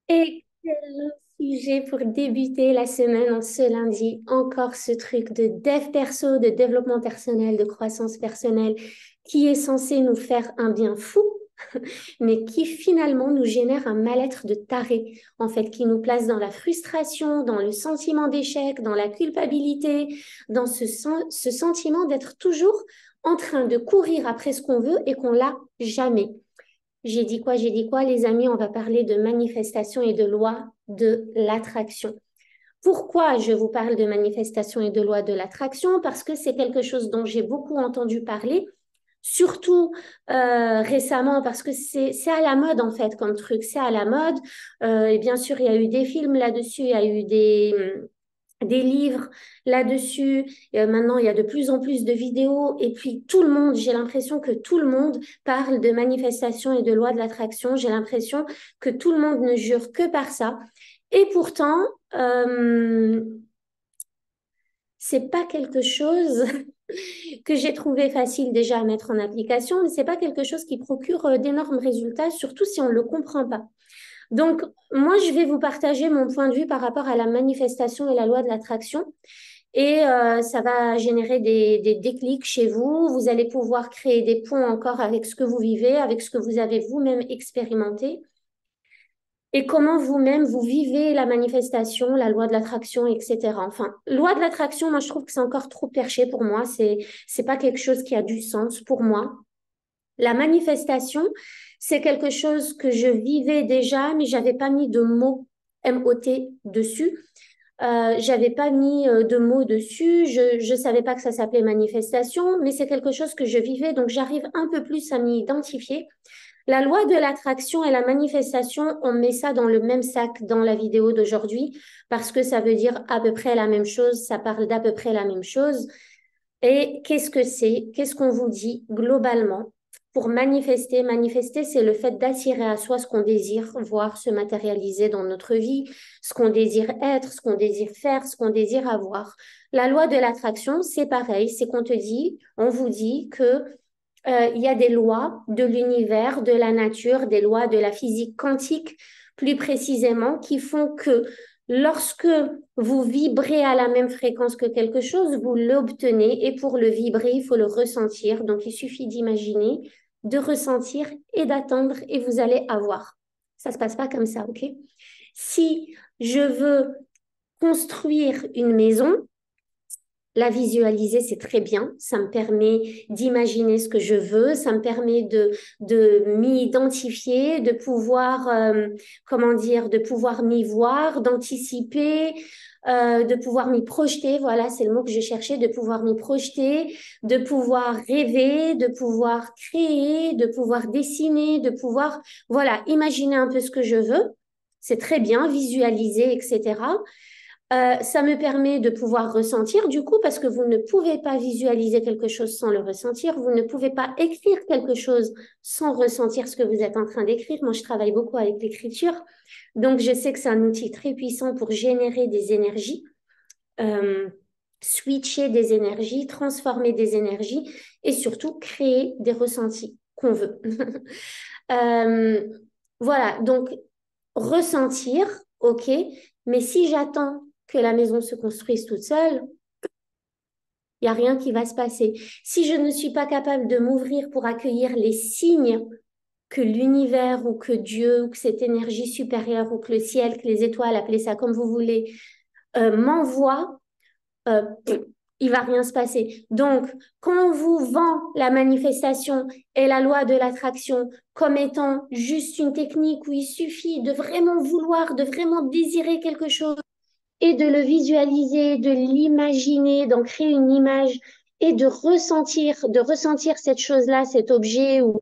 Et quel sujet pour débuter la semaine en ce lundi. Encore ce truc de dev perso, de développement personnel, de croissance personnelle qui est censé nous faire un bien fou, mais qui finalement nous génère un mal-être de taré, en fait, qui nous place dans la frustration, dans le sentiment d'échec, dans la culpabilité, dans ce sentiment d'être toujours en train de courir après ce qu'on veut et qu'on l'a jamais. J'ai dit quoi? J'ai dit quoi, les amis? On va parler de manifestation et de loi de l'attraction. Pourquoi je vous parle de manifestation et de loi de l'attraction? Parce que c'est quelque chose dont j'ai beaucoup entendu parler, surtout récemment, parce que c'est à la mode en fait comme truc, c'est à la mode. Et bien sûr, il y a eu des films là-dessus, il y a eu des livres là-dessus. Maintenant, il y a de plus en plus de vidéos. Et puis, tout le monde, j'ai l'impression que tout le monde parle de manifestation et de loi de l'attraction. J'ai l'impression que tout le monde ne jure que par ça. Et pourtant, euh, c'est pas quelque chose que j'ai trouvé facile déjà à mettre en application, mais c'est pas quelque chose qui procure d'énormes résultats, surtout si on ne le comprend pas. Donc, moi, je vais vous partager mon point de vue par rapport à la manifestation et la loi de l'attraction. Et ça va générer des déclics chez vous. Vous allez pouvoir créer des ponts encore avec ce que vous vivez, avec ce que vous avez vous-même expérimenté. Et comment vous-même vous vivez la manifestation, la loi de l'attraction, etc. Enfin, loi de l'attraction, moi, je trouve que c'est encore trop perché pour moi. C'est pas quelque chose qui a du sens pour moi. La manifestation, c'est quelque chose que je vivais déjà, mais j'avais pas mis de mots MOT dessus. J'avais pas mis de mots dessus. Je savais pas que ça s'appelait manifestation, mais c'est quelque chose que je vivais, donc j'arrive un peu plus à m'y identifier. La loi de l'attraction et la manifestation, on met ça dans le même sac dans la vidéo d'aujourd'hui parce que ça veut dire à peu près la même chose, ça parle d'à peu près la même chose. Et qu'est-ce que c'est? Qu'est-ce qu'on vous dit globalement pour manifester? Manifester, c'est le fait d'attirer à soi ce qu'on désire voir se matérialiser dans notre vie, ce qu'on désire être, ce qu'on désire faire, ce qu'on désire avoir. La loi de l'attraction, c'est pareil, c'est qu'on te dit, on vous dit que il y a des lois de l'univers, de la nature, des lois de la physique quantique, plus précisément, qui font que lorsque vous vibrez à la même fréquence que quelque chose, vous l'obtenez. Et pour le vibrer, il faut le ressentir. Donc, il suffit d'imaginer, de ressentir et d'attendre et vous allez avoir. Ça se passe pas comme ça, ok? Si je veux construire une maison, la visualiser, c'est très bien. Ça me permet d'imaginer ce que je veux. Ça me permet de m'y identifier, de pouvoir, comment dire, de pouvoir m'y voir, d'anticiper, de pouvoir m'y projeter. Voilà, c'est le mot que je cherchais, de pouvoir m'y projeter, de pouvoir rêver, de pouvoir créer, de pouvoir dessiner, de pouvoir, voilà, imaginer un peu ce que je veux. C'est très bien, visualiser, etc. Ça me permet de pouvoir ressentir du coup, parce que vous ne pouvez pas visualiser quelque chose sans le ressentir, vous ne pouvez pas écrire quelque chose sans ressentir ce que vous êtes en train d'écrire. Moi, je travaille beaucoup avec l'écriture, donc je sais que c'est un outil très puissant pour générer des énergies, euh, switcher des énergies, transformer des énergies et surtout créer des ressentis qu'on veut. Euh, voilà, donc ressentir, ok, mais si j'attends que la maison se construise toute seule, il n'y a rien qui va se passer. Si je ne suis pas capable de m'ouvrir pour accueillir les signes que l'univers ou que Dieu ou que cette énergie supérieure ou que le ciel, que les étoiles, appelez ça comme vous voulez, m'envoie, euh, il va rien se passer. Donc, quand on vous vend la manifestation et la loi de l'attraction comme étant juste une technique où il suffit de vraiment vouloir, de vraiment désirer quelque chose et de le visualiser, de l'imaginer, d'en créer une image et de ressentir cette chose-là, cet objet ou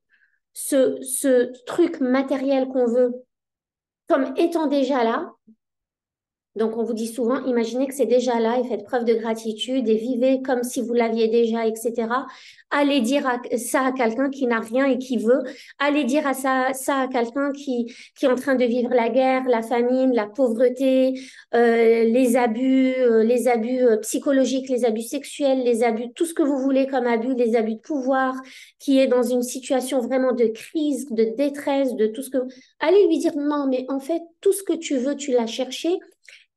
ce truc matériel qu'on veut comme étant déjà là, Donc, on vous dit souvent, imaginez que c'est déjà là et faites preuve de gratitude et vivez comme si vous l'aviez déjà, etc. Allez dire ça à quelqu'un qui n'a rien et qui veut. Allez dire ça à quelqu'un qui est en train de vivre la guerre, la famine, la pauvreté, les abus psychologiques, les abus sexuels, les abus, tout ce que vous voulez comme abus, les abus de pouvoir, qui est dans une situation vraiment de crise, de détresse, de tout ce que... Allez lui dire, non, mais en fait, tout ce que tu veux, tu l'as cherché.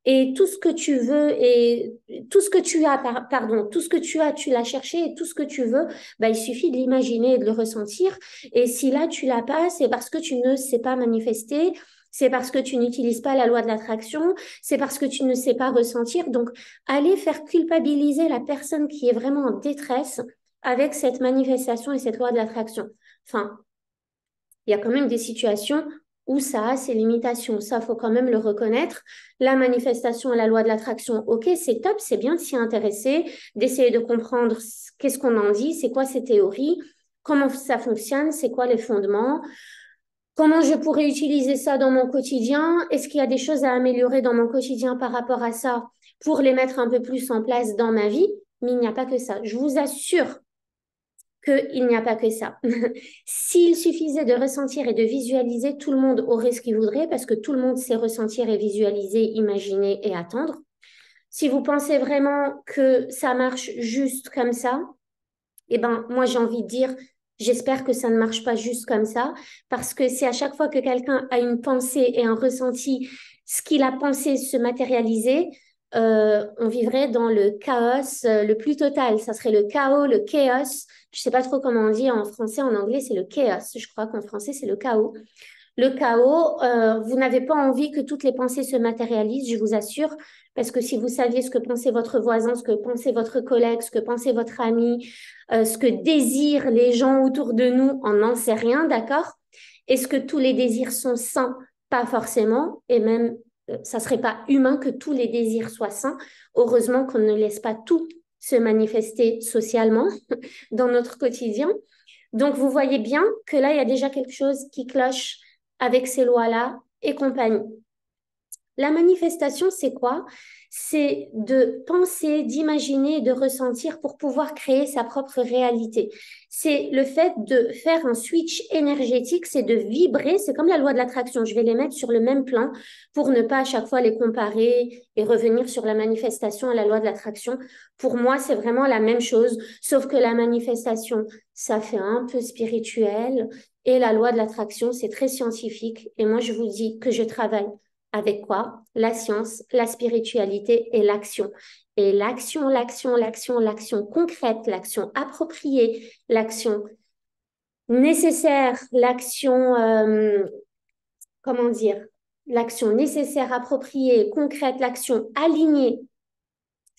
Et tout ce que tu veux et tout ce que tu as, pardon, tout ce que tu as, tu l'as cherché et tout ce que tu veux, bah, il suffit de l'imaginer et de le ressentir. Et si là, tu l'as pas, c'est parce que tu ne sais pas manifester, c'est parce que tu n'utilises pas la loi de l'attraction, c'est parce que tu ne sais pas ressentir. Donc, allez faire culpabiliser la personne qui est vraiment en détresse avec cette manifestation et cette loi de l'attraction. Enfin, il y a quand même des situations où ça a ses limitations. Ça, faut quand même le reconnaître. La manifestation à la loi de l'attraction, ok, c'est top, c'est bien de s'y intéresser, d'essayer de comprendre qu'est-ce qu'on en dit, c'est quoi ces théories, comment ça fonctionne, c'est quoi les fondements, comment je pourrais utiliser ça dans mon quotidien, est-ce qu'il y a des choses à améliorer dans mon quotidien par rapport à ça pour les mettre un peu plus en place dans ma vie. Mais il n'y a pas que ça. Je vous assure qu'il n'y a pas que ça. S'il suffisait de ressentir et de visualiser, tout le monde aurait ce qu'il voudrait parce que tout le monde sait ressentir et visualiser, imaginer et attendre. Si vous pensez vraiment que ça marche juste comme ça, eh ben, moi, j'ai envie de dire, j'espère que ça ne marche pas juste comme ça parce que c'est à chaque fois que quelqu'un a une pensée et un ressenti, ce qu'il a pensé se matérialiser, on vivrait dans le chaos le plus total. Ça serait le chaos, le chaos. Je sais pas trop comment on dit en français, en anglais, c'est le chaos. Je crois qu'en français, c'est le chaos. Le chaos, vous n'avez pas envie que toutes les pensées se matérialisent, je vous assure, parce que si vous saviez ce que pensait votre voisin, ce que pensait votre collègue, ce que pensait votre ami, ce que désirent les gens autour de nous, on n'en sait rien, d'accord? Est-ce que tous les désirs sont sains? Pas forcément, et même, ça serait pas humain que tous les désirs soient sains. Heureusement qu'on ne laisse pas tout se manifester socialement dans notre quotidien. Donc, vous voyez bien que là, il y a déjà quelque chose qui cloche avec ces lois-là et compagnie. La manifestation, c'est quoi? C'est de penser, d'imaginer, de ressentir pour pouvoir créer sa propre réalité. C'est le fait de faire un switch énergétique, c'est de vibrer, c'est comme la loi de l'attraction. Je vais les mettre sur le même plan pour ne pas à chaque fois les comparer et revenir sur la manifestation et la loi de l'attraction. Pour moi, c'est vraiment la même chose, sauf que la manifestation, ça fait un peu spirituel et la loi de l'attraction, c'est très scientifique. Et moi, je vous dis que je travaille avec quoi? La science, la spiritualité et l'action. Et l'action concrète, l'action appropriée, l'action nécessaire, comment dire, l'action nécessaire, appropriée, concrète, l'action alignée.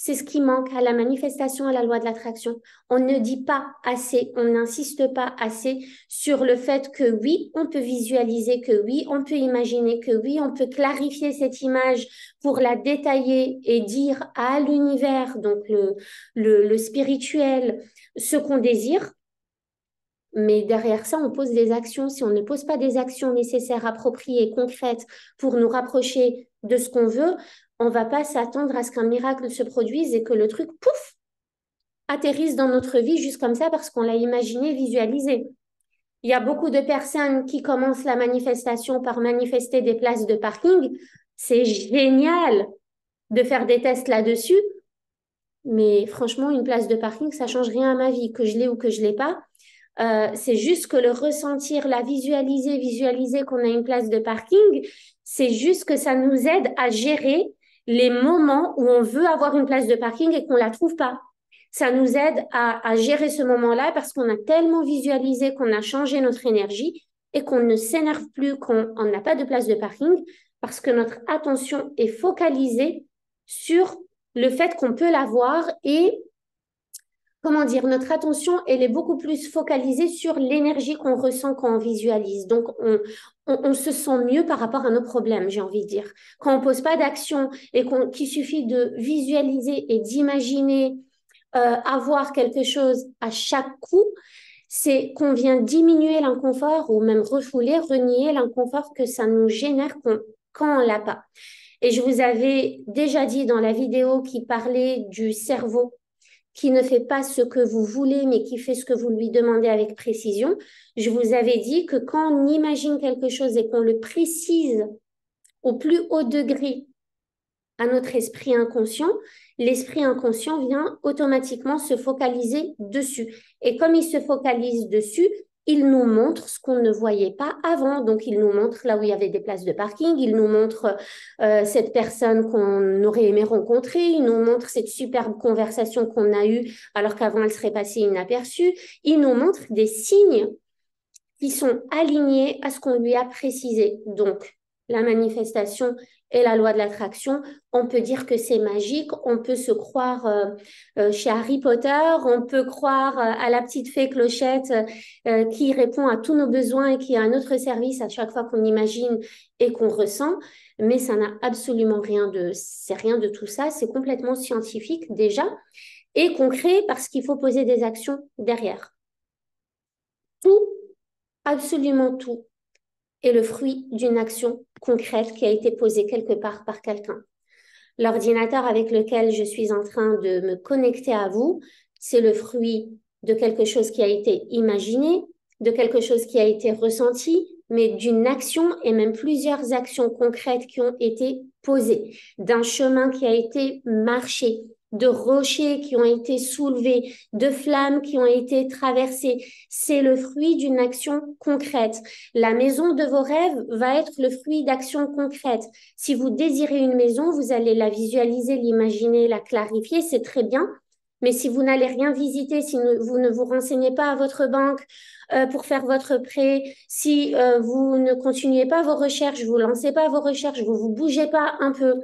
C'est ce qui manque à la manifestation à la loi de l'attraction. On ne dit pas assez, on n'insiste pas assez sur le fait que oui, on peut visualiser, que oui, on peut imaginer, que oui, on peut clarifier cette image pour la détailler et dire à l'univers, donc le spirituel, ce qu'on désire. Mais derrière ça, on pose des actions. Si on ne pose pas des actions nécessaires, appropriées, concrètes pour nous rapprocher de ce qu'on veut, on ne va pas s'attendre à ce qu'un miracle se produise et que le truc, pouf, atterrisse dans notre vie juste comme ça parce qu'on l'a imaginé, visualisé. Il y a beaucoup de personnes qui commencent la manifestation par manifester des places de parking. C'est génial de faire des tests là-dessus, mais franchement, une place de parking, ça change rien à ma vie, que je l'ai ou que je l'ai pas. C'est juste que le ressentir, la visualiser, visualiser qu'on a une place de parking, c'est juste que ça nous aide à gérer les moments où on veut avoir une place de parking et qu'on la trouve pas. Ça nous aide à gérer ce moment-là parce qu'on a tellement visualisé qu'on a changé notre énergie et qu'on ne s'énerve plus qu'on n'a pas de place de parking parce que notre attention est focalisée sur le fait qu'on peut l'avoir et comment dire, notre attention, elle est beaucoup plus focalisée sur l'énergie qu'on ressent quand on visualise. Donc, on se sent mieux par rapport à nos problèmes, j'ai envie de dire. Quand on pose pas d'action et qu'il suffit de visualiser et d'imaginer avoir quelque chose à chaque coup, c'est qu'on vient diminuer l'inconfort ou même refouler, renier l'inconfort que ça nous génère quand on l'a pas. Et je vous avais déjà dit dans la vidéo qui parlait du cerveau qui ne fait pas ce que vous voulez, mais qui fait ce que vous lui demandez avec précision. Je vous avais dit que quand on imagine quelque chose et qu'on le précise au plus haut degré à notre esprit inconscient, l'esprit inconscient vient automatiquement se focaliser dessus. Et comme il se focalise dessus, il nous montre ce qu'on ne voyait pas avant. Donc, il nous montre là où il y avait des places de parking, il nous montre cette personne qu'on aurait aimé rencontrer, il nous montre cette superbe conversation qu'on a eue alors qu'avant elle serait passée inaperçue. Il nous montre des signes qui sont alignés à ce qu'on lui a précisé. Donc, la manifestation et la loi de l'attraction, on peut dire que c'est magique, on peut se croire chez Harry Potter, on peut croire à la petite fée Clochette qui répond à tous nos besoins et qui a un autre service à chaque fois qu'on imagine et qu'on ressent, mais ça n'a absolument c'est rien de tout ça, c'est complètement scientifique déjà et concret parce qu'il faut poser des actions derrière. Tout, absolument tout, est le fruit d'une action concrète qui a été posée quelque part par quelqu'un. L'ordinateur avec lequel je suis en train de me connecter à vous, c'est le fruit de quelque chose qui a été imaginé, de quelque chose qui a été ressenti, mais d'une action et même plusieurs actions concrètes qui ont été posées, d'un chemin qui a été marché, de rochers qui ont été soulevés, de flammes qui ont été traversées. C'est le fruit d'une action concrète. La maison de vos rêves va être le fruit d'actions concrètes. Si vous désirez une maison, vous allez la visualiser, l'imaginer, la clarifier, c'est très bien. Mais si vous n'allez rien visiter, si vous ne vous renseignez pas à votre banque pour faire votre prêt, si vous ne continuez pas vos recherches, vous ne lancez pas vos recherches, vous ne vous bougez pas un peu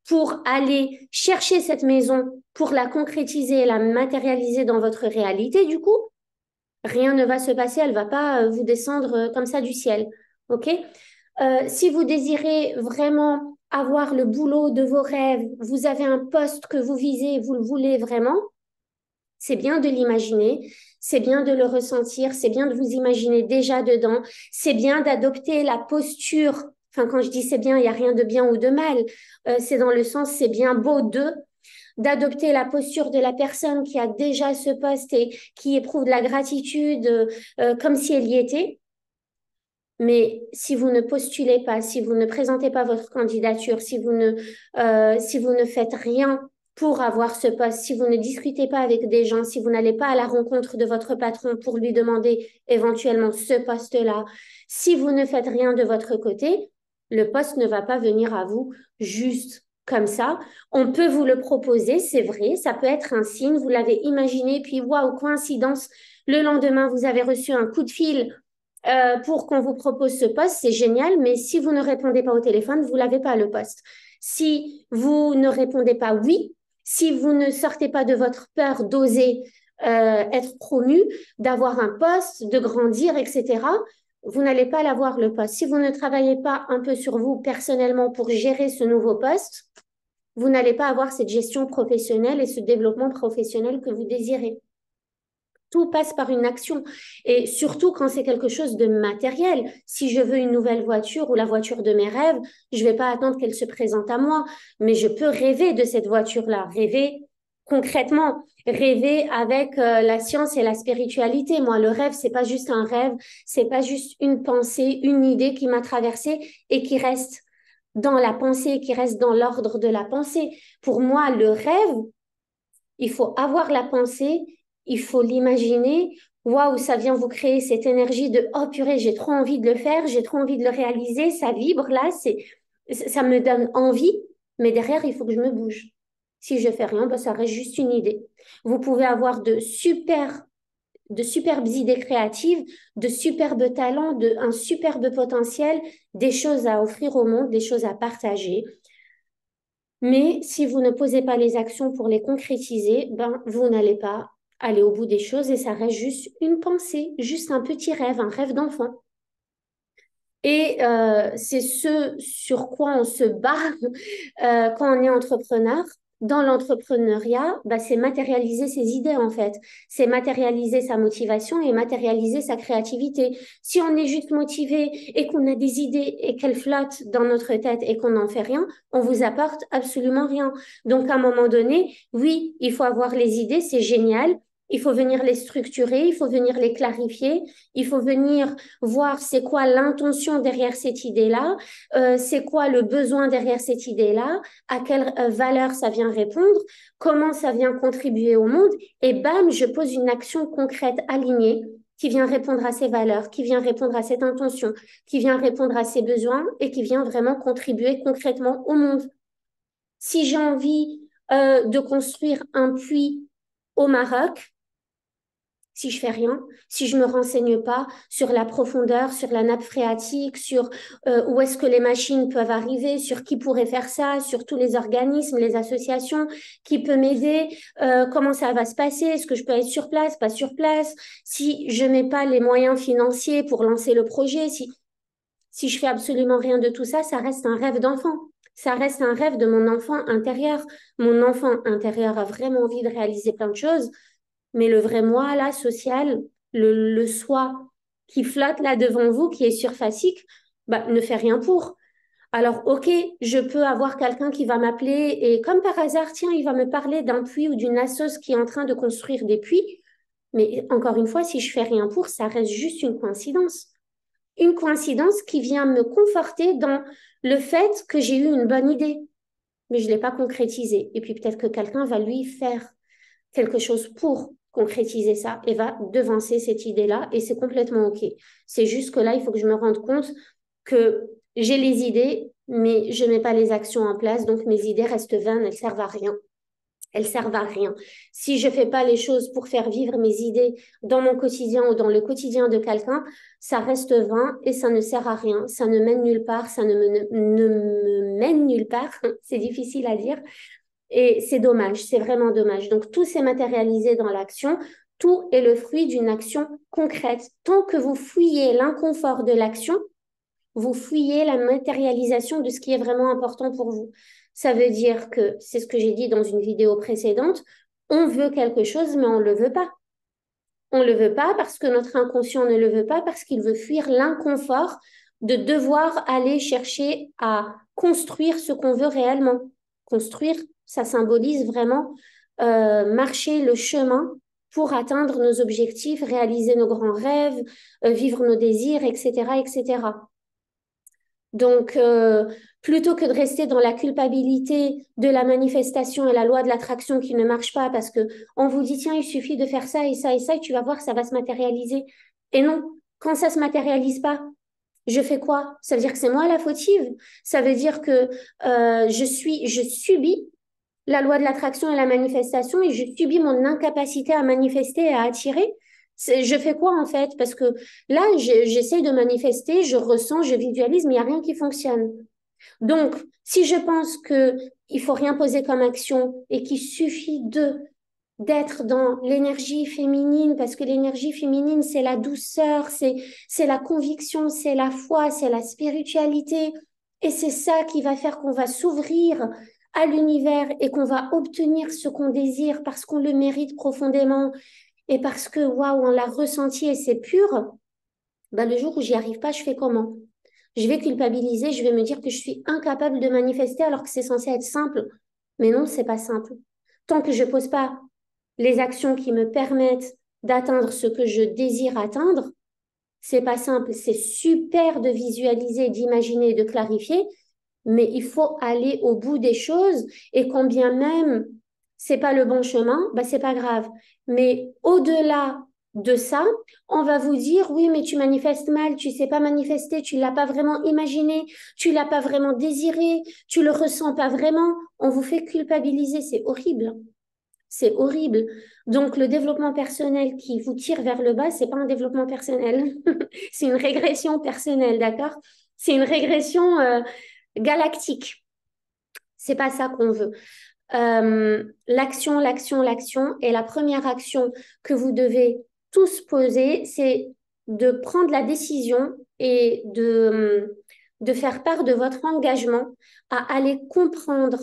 pour aller chercher cette maison, pour la concrétiser et la matérialiser dans votre réalité, du coup, rien ne va se passer, elle ne va pas vous descendre comme ça du ciel. OK? Si vous désirez vraiment avoir le boulot de vos rêves, vous avez un poste que vous visez, vous le voulez vraiment, c'est bien de l'imaginer, c'est bien de le ressentir, c'est bien de vous imaginer déjà dedans, c'est bien d'adopter la posture. Enfin, quand je dis c'est bien, il n'y a rien de bien ou de mal. C'est dans le sens c'est bien beau d'adopter la posture de la personne qui a déjà ce poste et qui éprouve de la gratitude comme si elle y était. Mais si vous ne postulez pas, si vous ne présentez pas votre candidature, si vous ne faites rien pour avoir ce poste, si vous ne discutez pas avec des gens, si vous n'allez pas à la rencontre de votre patron pour lui demander éventuellement ce poste-là, si vous ne faites rien de votre côté, le poste ne va pas venir à vous juste comme ça. On peut vous le proposer, c'est vrai, ça peut être un signe, vous l'avez imaginé, puis waouh, coïncidence, le lendemain, vous avez reçu un coup de fil pour qu'on vous propose ce poste, c'est génial, mais si vous ne répondez pas au téléphone, vous n'avez pas le poste. Si vous ne répondez pas oui, si vous ne sortez pas de votre peur d'oser être promu, d'avoir un poste, de grandir, etc., vous n'allez pas l'avoir le poste. Si vous ne travaillez pas un peu sur vous personnellement pour gérer ce nouveau poste, vous n'allez pas avoir cette gestion professionnelle et ce développement professionnel que vous désirez. Tout passe par une action. Et surtout quand c'est quelque chose de matériel. Si je veux une nouvelle voiture ou la voiture de mes rêves, je ne vais pas attendre qu'elle se présente à moi. Mais je peux rêver de cette voiture-là, rêver concrètement, rêver avec la science et la spiritualité. Moi, le rêve, c'est pas juste un rêve, c'est pas juste une pensée, une idée qui m'a traversée et qui reste dans la pensée, qui reste dans l'ordre de la pensée. Pour moi, le rêve, il faut avoir la pensée, il faut l'imaginer. Waouh, ça vient vous créer cette énergie de oh purée, j'ai trop envie de le faire, j'ai trop envie de le réaliser, ça vibre là, ça me donne envie, mais derrière, il faut que je me bouge. Si je fais rien, ben, ça reste juste une idée. Vous pouvez avoir de superbes idées créatives, de superbes talents, un superbe potentiel, des choses à offrir au monde, des choses à partager. Mais si vous ne posez pas les actions pour les concrétiser, ben, vous n'allez pas aller au bout des choses et ça reste juste une pensée, juste un petit rêve, un rêve d'enfant. Et c'est ce sur quoi on se bat quand on est entrepreneur. dans l'entrepreneuriat, bah, c'est matérialiser ses idées en fait. C'est matérialiser sa motivation et matérialiser sa créativité. Si on est juste motivé et qu'on a des idées et qu'elles flottent dans notre tête et qu'on n'en fait rien, on vous apporte absolument rien. Donc à un moment donné, oui, il faut avoir les idées, c'est génial. Il faut venir les structurer, il faut venir les clarifier, il faut venir voir c'est quoi l'intention derrière cette idée-là, c'est quoi le besoin derrière cette idée-là, à quelle valeur ça vient répondre, comment ça vient contribuer au monde, et bam, je pose une action concrète alignée qui vient répondre à ces valeurs, qui vient répondre à cette intention, qui vient répondre à ces besoins et qui vient vraiment contribuer concrètement au monde. Si j'ai envie de construire un puits au Maroc, si je fais rien, si je me renseigne pas sur la profondeur, sur la nappe phréatique, sur où est-ce que les machines peuvent arriver, sur qui pourrait faire ça, sur tous les organismes, les associations, qui peut m'aider, comment ça va se passer, est-ce que je peux être sur place, pas sur place, si je mets pas les moyens financiers pour lancer le projet, si je fais absolument rien de tout ça, ça reste un rêve d'enfant. Ça reste un rêve de mon enfant intérieur. Mon enfant intérieur a vraiment envie de réaliser plein de choses. Mais le vrai moi, là, social, le soi qui flotte là devant vous, qui est surfacique, bah, ne fait rien pour. Alors, ok, je peux avoir quelqu'un qui va m'appeler et comme par hasard, tiens, il va me parler d'un puits ou d'une assoce qui est en train de construire des puits. Mais encore une fois, si je fais rien pour, ça reste juste une coïncidence. Une coïncidence qui vient me conforter dans le fait que j'ai eu une bonne idée, mais je ne l'ai pas concrétisée. Et puis peut-être que quelqu'un va lui faire quelque chose pour concrétiser ça et va devancer cette idée-là et c'est complètement OK. C'est juste que là, il faut que je me rende compte que j'ai les idées, mais je ne mets pas les actions en place, donc mes idées restent vaines, elles servent à rien. Elles servent à rien. Si je ne fais pas les choses pour faire vivre mes idées dans mon quotidien ou dans le quotidien de quelqu'un, ça reste vain et ça ne sert à rien. Ça ne mène nulle part, ça ne me mène nulle part. C'est difficile à dire. Et c'est dommage, c'est vraiment dommage. Donc, tout s'est matérialisé dans l'action. Tout est le fruit d'une action concrète. Tant que vous fuyez l'inconfort de l'action, vous fuyez la matérialisation de ce qui est vraiment important pour vous. Ça veut dire que, c'est ce que j'ai dit dans une vidéo précédente, on veut quelque chose, mais on ne le veut pas. On ne le veut pas parce que notre inconscient ne le veut pas, parce qu'il veut fuir l'inconfort de devoir aller chercher à construire ce qu'on veut réellement. Construire, ça symbolise vraiment marcher le chemin pour atteindre nos objectifs, réaliser nos grands rêves, vivre nos désirs, etc., etc. Donc, plutôt que de rester dans la culpabilité de la manifestation et la loi de l'attraction qui ne marche pas parce que on vous dit, tiens, il suffit de faire ça et ça et ça et tu vas voir, ça va se matérialiser. Et non, quand ça se matérialise pas, je fais quoi? Ça veut dire que c'est moi la fautive. Ça veut dire que je subis la loi de l'attraction et la manifestation et je subis mon incapacité à manifester et à attirer. Je fais quoi en fait? Parce que là, j'essaie de manifester, je ressens, je visualise, mais il n'y a rien qui fonctionne. Donc, si je pense que il faut rien poser comme action et qu'il suffit d'être dans l'énergie féminine, parce que l'énergie féminine, c'est la douceur, c'est la conviction, c'est la foi, c'est la spiritualité. Et c'est ça qui va faire qu'on va s'ouvrir à l'univers et qu'on va obtenir ce qu'on désire parce qu'on le mérite profondément et parce que, waouh, on l'a ressenti et c'est pur. Bah, le jour où j'y arrive pas, je fais comment? Je vais culpabiliser, je vais me dire que je suis incapable de manifester alors que c'est censé être simple. Mais non, c'est pas simple. Tant que je pose pas les actions qui me permettent d'atteindre ce que je désire atteindre, c'est pas simple. C'est super de visualiser, d'imaginer, de clarifier, mais il faut aller au bout des choses et quand bien même c'est pas le bon chemin, bah c'est pas grave. Mais au-delà de ça, on va vous dire oui, mais tu manifestes mal, tu sais pas manifester, tu l'as pas vraiment imaginé, tu l'as pas vraiment désiré, tu le ressens pas vraiment. On vous fait culpabiliser, c'est horrible. C'est horrible. Donc, le développement personnel qui vous tire vers le bas, c'est pas un développement personnel. C'est une régression personnelle, d'accord? C'est une régression galactique. C'est pas ça qu'on veut. L'action, l'action, l'action. Et la première action que vous devez tous poser, c'est de prendre la décision et de faire part de votre engagement à aller comprendre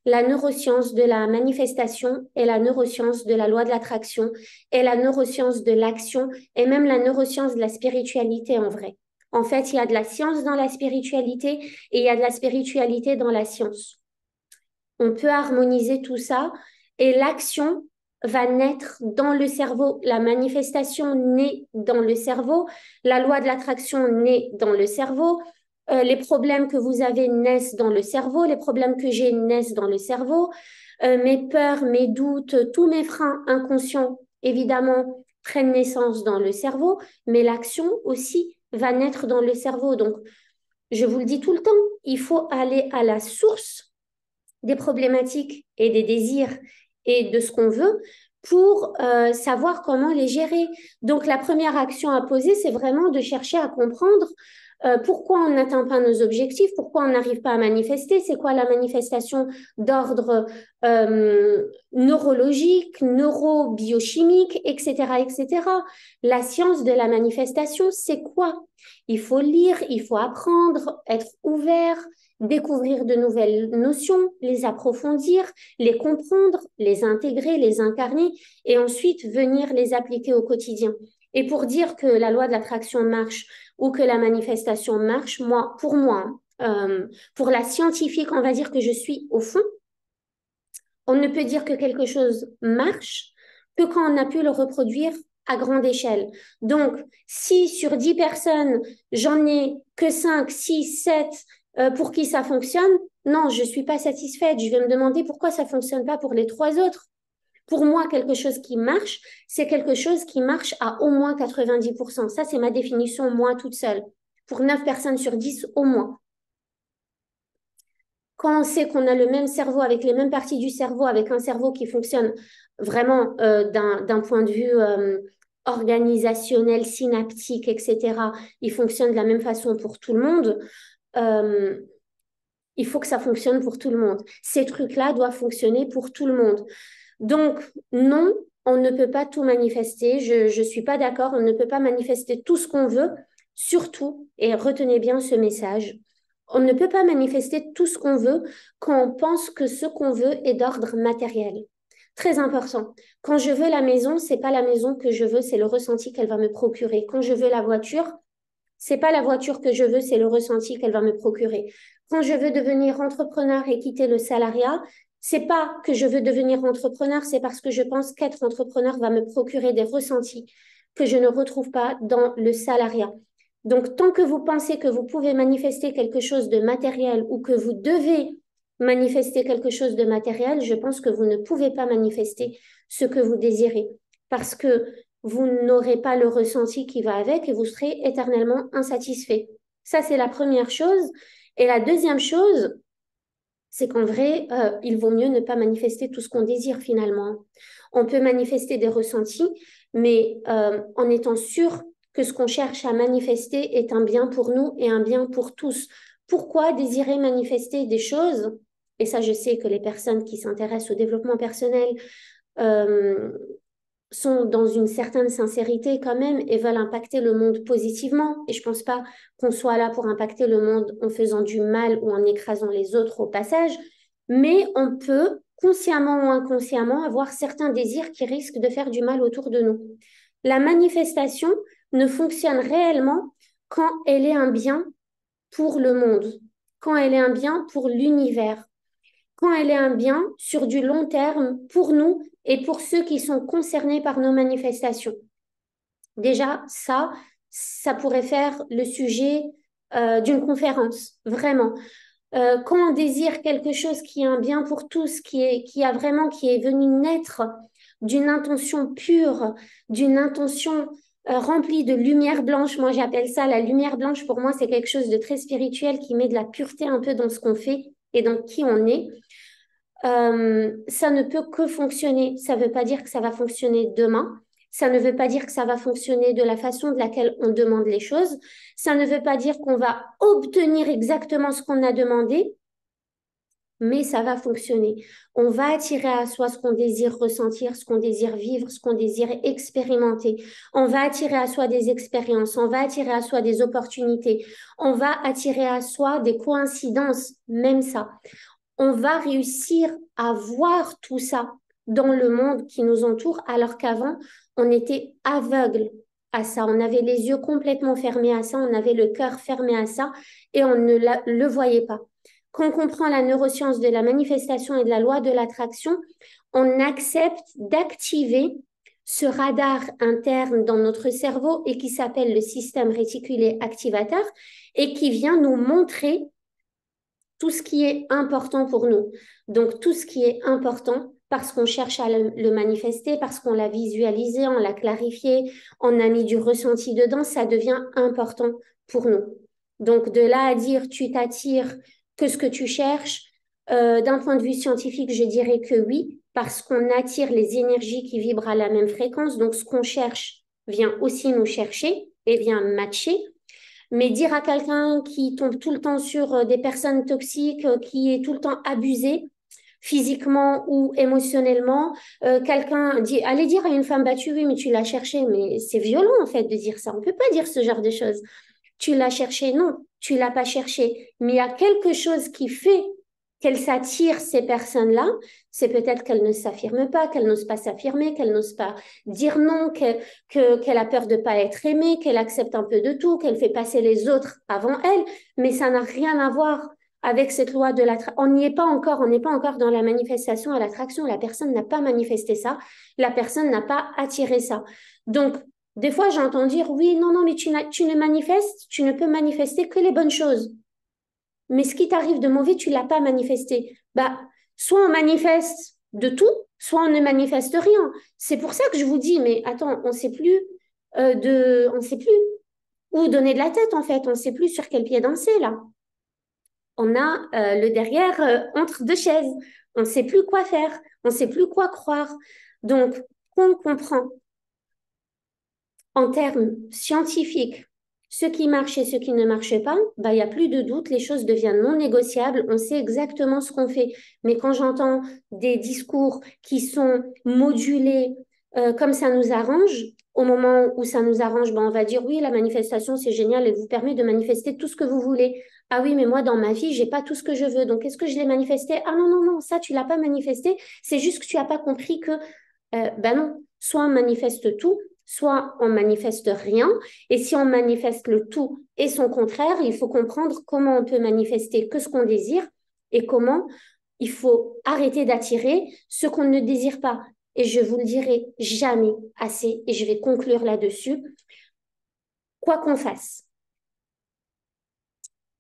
la neuroscience de la manifestation et la neuroscience de la loi de l'attraction et la neuroscience de l'action et même la neuroscience de la spiritualité en vrai. En fait, il y a de la science dans la spiritualité et il y a de la spiritualité dans la science. On peut harmoniser tout ça et l'action va naître dans le cerveau. La manifestation naît dans le cerveau. La loi de l'attraction naît dans le cerveau. Les problèmes que vous avez naissent dans le cerveau. Les problèmes que j'ai naissent dans le cerveau. Mes peurs, mes doutes, tous mes freins inconscients, évidemment, prennent naissance dans le cerveau. Mais l'action aussi va naître dans le cerveau. Donc, je vous le dis tout le temps, il faut aller à la source des problématiques et des désirs et de ce qu'on veut pour savoir comment les gérer. Donc, la première action à poser, c'est vraiment de chercher à comprendre pourquoi on n'atteint pas nos objectifs, pourquoi on n'arrive pas à manifester, c'est quoi la manifestation d'ordre neurologique, neurobiochimique, etc., etc. La science de la manifestation, c'est quoi? Il faut lire, il faut apprendre, être ouvert, découvrir de nouvelles notions, les approfondir, les comprendre, les intégrer, les incarner et ensuite venir les appliquer au quotidien. Et pour dire que la loi de l'attraction marche ou que la manifestation marche, moi, pour la scientifique, on va dire que je suis au fond, on ne peut dire que quelque chose marche que quand on a pu le reproduire à grande échelle. Donc, si sur 10 personnes, j'en ai que 5, 6, 7 pour qui ça fonctionne, non, je ne suis pas satisfaite. Je vais me demander pourquoi ça ne fonctionne pas pour les 3 autres. Pour moi, quelque chose qui marche, c'est quelque chose qui marche à au moins 90%. Ça, c'est ma définition, moi, toute seule. Pour 9 personnes sur 10, au moins. Quand on sait qu'on a le même cerveau, avec les mêmes parties du cerveau, avec un cerveau qui fonctionne vraiment d'un point de vue organisationnel, synaptique, etc., il fonctionne de la même façon pour tout le monde. Euh, il faut que ça fonctionne pour tout le monde. Ces trucs-là doivent fonctionner pour tout le monde. Donc, non, on ne peut pas tout manifester. Je ne suis pas d'accord. On ne peut pas manifester tout ce qu'on veut. Surtout, et retenez bien ce message, on ne peut pas manifester tout ce qu'on veut quand on pense que ce qu'on veut est d'ordre matériel. Très important. Quand je veux la maison, c'est pas la maison que je veux, c'est le ressenti qu'elle va me procurer. Quand je veux la voiture, c'est pas la voiture que je veux, c'est le ressenti qu'elle va me procurer. Quand je veux devenir entrepreneur et quitter le salariat, c'est pas que je veux devenir entrepreneur, c'est parce que je pense qu'être entrepreneur va me procurer des ressentis que je ne retrouve pas dans le salariat. Donc, tant que vous pensez que vous pouvez manifester quelque chose de matériel ou que vous devez manifester quelque chose de matériel, je pense que vous ne pouvez pas manifester ce que vous désirez parce que vous n'aurez pas le ressenti qui va avec et vous serez éternellement insatisfait. Ça, c'est la première chose. Et la deuxième chose, c'est qu'en vrai, il vaut mieux ne pas manifester tout ce qu'on désire finalement. On peut manifester des ressentis, mais en étant sûr que ce qu'on cherche à manifester est un bien pour nous et un bien pour tous. Pourquoi désirer manifester des choses? Et ça, je sais que les personnes qui s'intéressent au développement personnel euh, sont dans une certaine sincérité quand même et veulent impacter le monde positivement. Et je ne pense pas qu'on soit là pour impacter le monde en faisant du mal ou en écrasant les autres au passage, mais on peut, consciemment ou inconsciemment, avoir certains désirs qui risquent de faire du mal autour de nous. La manifestation ne fonctionne réellement quand elle est un bien pour le monde, quand elle est un bien pour l'univers, quand elle est un bien sur du long terme pour nous et pour ceux qui sont concernés par nos manifestations. Déjà, ça pourrait faire le sujet d'une conférence, vraiment. Quand on désire quelque chose qui est un bien pour tous, qui est venu naître d'une intention pure, d'une intention remplie de lumière blanche, moi j'appelle ça la lumière blanche, pour moi c'est quelque chose de très spirituel qui met de la pureté un peu dans ce qu'on fait et dans qui on est. Ça ne peut que fonctionner. Ça ne veut pas dire que ça va fonctionner demain. Ça ne veut pas dire que ça va fonctionner de la façon de laquelle on demande les choses. Ça ne veut pas dire qu'on va obtenir exactement ce qu'on a demandé, mais ça va fonctionner. On va attirer à soi ce qu'on désire ressentir, ce qu'on désire vivre, ce qu'on désire expérimenter. On va attirer à soi des expériences, on va attirer à soi des opportunités, on va attirer à soi des coïncidences, même ça. on va réussir à voir tout ça dans le monde qui nous entoure, alors qu'avant, on était aveugle à ça. On avait les yeux complètement fermés à ça, on avait le cœur fermé à ça et on ne le voyait pas. Quand on comprend la neuroscience de la manifestation et de la loi de l'attraction, on accepte d'activer ce radar interne dans notre cerveau et qui s'appelle le système réticulé activateur et qui vient nous montrer tout ce qui est important pour nous. Donc, tout ce qui est important parce qu'on cherche à le manifester, parce qu'on l'a visualisé, on l'a clarifié, on a mis du ressenti dedans, ça devient important pour nous. Donc, de là à dire tu t'attires que ce que tu cherches, d'un point de vue scientifique, je dirais que oui, parce qu'on attire les énergies qui vibrent à la même fréquence. Donc, ce qu'on cherche vient aussi nous chercher et vient matcher. Mais dire à quelqu'un qui tombe tout le temps sur des personnes toxiques, qui est tout le temps abusé physiquement ou émotionnellement, quelqu'un dit, allez dire à une femme battue, oui, mais tu l'as cherchée, mais c'est violent en fait de dire ça. On peut pas dire ce genre de choses. Tu l'as cherché, non, tu l'as pas cherché. Mais il y a quelque chose qui fait qu'elle s'attire ces personnes-là. C'est peut-être qu'elle ne s'affirme pas, qu'elle n'ose pas s'affirmer, qu'elle n'ose pas dire non, qu'elle a peur de pas être aimée, qu'elle accepte un peu de tout, qu'elle fait passer les autres avant elle. Mais ça n'a rien à voir avec cette loi de l'attraction. On n'y est pas encore, on n'est pas encore dans la manifestation à l'attraction. La personne n'a pas manifesté ça, la personne n'a pas attiré ça. Donc, des fois, j'entends dire, oui, non, non, mais tu ne manifestes, tu ne peux manifester que les bonnes choses. Mais ce qui t'arrive de mauvais, tu ne l'as pas manifesté. Bah, soit on manifeste de tout, soit on ne manifeste rien. C'est pour ça que je vous dis, mais attends, on sait plus on sait plus où donner de la tête en fait, on sait plus sur quel pied danser là. On a le derrière entre deux chaises, on ne sait plus quoi faire, on ne sait plus quoi croire. Donc, on comprend en termes scientifiques ce qui marche et ce qui ne marche pas, bah, il n'y a plus de doute, les choses deviennent non négociables, on sait exactement ce qu'on fait. Mais quand j'entends des discours qui sont modulés comme ça nous arrange, au moment où ça nous arrange, bah, on va dire oui, la manifestation, c'est génial, elle vous permet de manifester tout ce que vous voulez. Ah oui, mais moi, dans ma vie, j'ai pas tout ce que je veux. Donc, est-ce que je l'ai manifesté? Ah non, non, non, ça, tu l'as pas manifesté. C'est juste que tu n'as pas compris que, ben non, soit on manifeste tout, soit on manifeste rien. Et si on manifeste le tout et son contraire, il faut comprendre comment on peut manifester que ce qu'on désire et comment il faut arrêter d'attirer ce qu'on ne désire pas. Et je vous le dirai jamais assez, et je vais conclure là-dessus. Quoi qu'on fasse,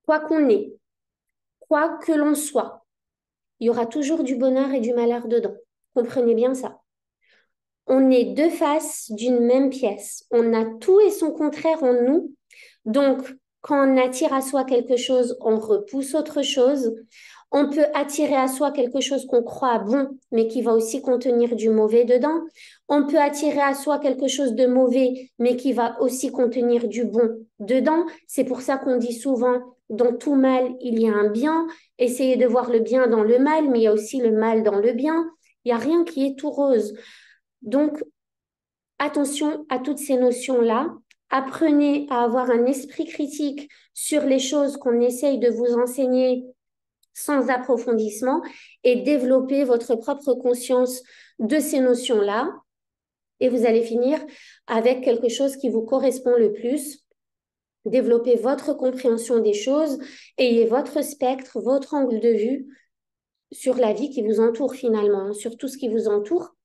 quoi qu'on ait, quoi que l'on soit, il y aura toujours du bonheur et du malheur dedans. Comprenez bien ça. On est deux faces d'une même pièce. On a tout et son contraire en nous. Donc, quand on attire à soi quelque chose, on repousse autre chose. On peut attirer à soi quelque chose qu'on croit bon, mais qui va aussi contenir du mauvais dedans. On peut attirer à soi quelque chose de mauvais, mais qui va aussi contenir du bon dedans. C'est pour ça qu'on dit souvent, dans tout mal, il y a un bien. Essayez de voir le bien dans le mal, mais il y a aussi le mal dans le bien. Il n'y a rien qui est tout rose. Donc, attention à toutes ces notions-là. Apprenez à avoir un esprit critique sur les choses qu'on essaye de vous enseigner sans approfondissement et développez votre propre conscience de ces notions-là. Et vous allez finir avec quelque chose qui vous correspond le plus. Développez votre compréhension des choses, ayez votre spectre, votre angle de vue sur la vie qui vous entoure finalement, sur tout ce qui vous entoure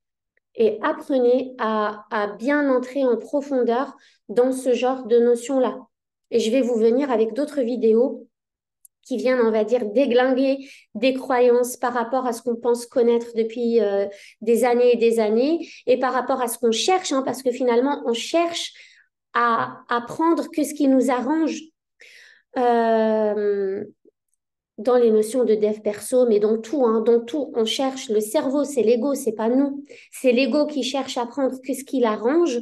et apprenez à bien entrer en profondeur dans ce genre de notions-là. Et je vais vous venir avec d'autres vidéos qui viennent, on va dire, déglinguer des croyances par rapport à ce qu'on pense connaître depuis des années et des années, et par rapport à ce qu'on cherche, hein, parce que finalement, on cherche à apprendre que ce qui nous arrange. Dans les notions de dev perso, mais dans tout, on cherche. Le cerveau, c'est l'ego, c'est pas nous. C'est l'ego qui cherche à prendre que ce qui l'arrange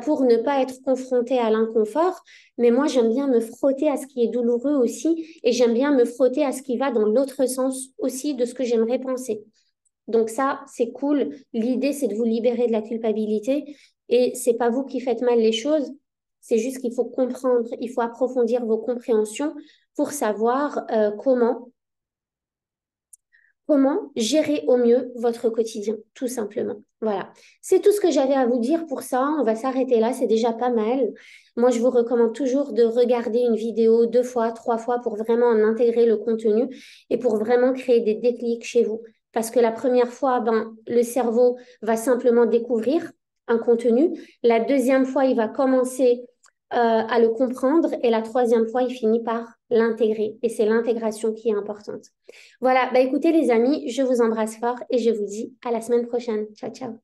pour ne pas être confronté à l'inconfort. Mais moi, j'aime bien me frotter à ce qui est douloureux aussi, et j'aime bien me frotter à ce qui va dans l'autre sens aussi de ce que j'aimerais penser. Donc ça, c'est cool. L'idée, c'est de vous libérer de la culpabilité, et c'est pas vous qui faites mal les choses. C'est juste qu'il faut comprendre, il faut approfondir vos compréhensions pour savoir comment comment gérer au mieux votre quotidien, tout simplement. Voilà, c'est tout ce que j'avais à vous dire pour ça. On va s'arrêter là, c'est déjà pas mal. Moi, je vous recommande toujours de regarder une vidéo 2 fois, 3 fois pour vraiment en intégrer le contenu et pour vraiment créer des déclics chez vous. Parce que la première fois, ben, le cerveau va simplement découvrir un contenu. La deuxième fois, il va commencer à le comprendre et la troisième fois, il finit par l'intégrer. Et c'est l'intégration qui est importante. Voilà, bah écoutez les amis, je vous embrasse fort et je vous dis à la semaine prochaine. Ciao, ciao.